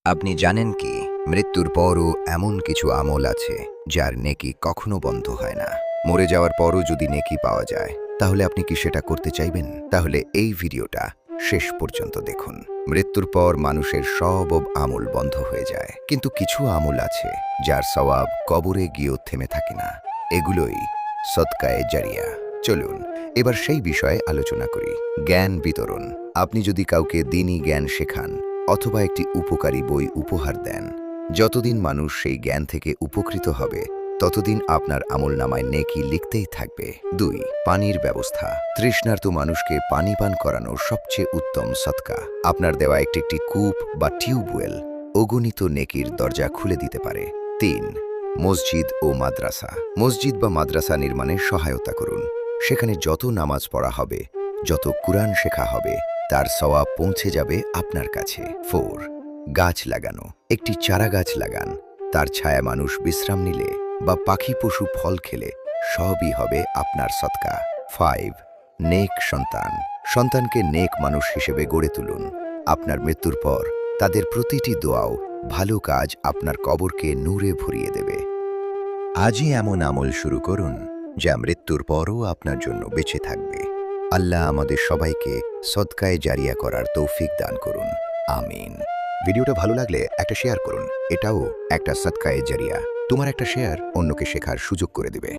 আপনি জানেন কি মৃত্যুর পরও এমন কিছু আমল আছে যার নেকি কখনো বন্ধ হয় না। মরে যাওয়ার পরও যদি নেকি পাওয়া যায় তাহলে আপনি কি সেটা করতে চাইবেন? তাহলে এই ভিডিওটা শেষ পর্যন্ত দেখুন। মৃত্যুর পর মানুষের সব আমল বন্ধ হয়ে যায়, কিন্তু কিছু আমল আছে যার সওয়াব কবরে গিয়েও থেমে থাকে না। এগুলোই সদকায়ে জারিয়া। চলুন এবার সেই বিষয়ে আলোচনা করি। জ্ঞান বিতরণ। আপনি যদি কাউকে দ্বীনি জ্ঞান শেখান অথবা একটি উপকারী বই উপহার দেন, যতদিন মানুষ সেই জ্ঞান থেকে উপকৃত হবে ততদিন আপনার আমলনামায় নেকি লিখতেই থাকবে। ২. পানির ব্যবস্থা। তৃষ্ণার্ত মানুষকে পানি পান করানো সবচেয়ে উত্তম সদকা। আপনার দেওয়া একটি একটি কূপ বা টিউবওয়েল অগণিত নেকির দরজা খুলে দিতে পারে। ৩. মসজিদ ও মাদ্রাসা। মসজিদ বা মাদ্রাসা নির্মাণে সহায়তা করুন। সেখানে যত নামাজ পড়া হবে, যত কুরআন শেখা হবে, তার সওয়াব পৌঁছে যাবে আপনার কাছে। 4. গাছ লাগানো। একটি চারা গাছ লাগান। তার ছায়া মানুষ বিশ্রাম নিলে বা পাখি পশু ফল খেলে সবই হবে আপনার সদকা। 5. নেক সন্তান। সন্তানকে নেক মানুষ হিসেবে গড়ে তুলুন। আপনার মৃত্যুর পর তাদের প্রতিটি দোয়াও ভালো কাজ আপনার কবরকে নূরে ভরিয়ে দেবে। আজই এমন আমল শুরু করুন যা মৃত্যুর পরও আপনার জন্য বেঁচে থাকবে। আল্লাহ আমাদের সবাইকে সদকায়ে জারিয়া করার তৌফিক দান করুন। আমিন। ভিডিওটা ভালো লাগলে একটা শেয়ার করুন। এটাও একটা সদকায়ে জারিয়া। তোমার একটা শেয়ার অন্যকে শেখার সুযোগ করে দেবে।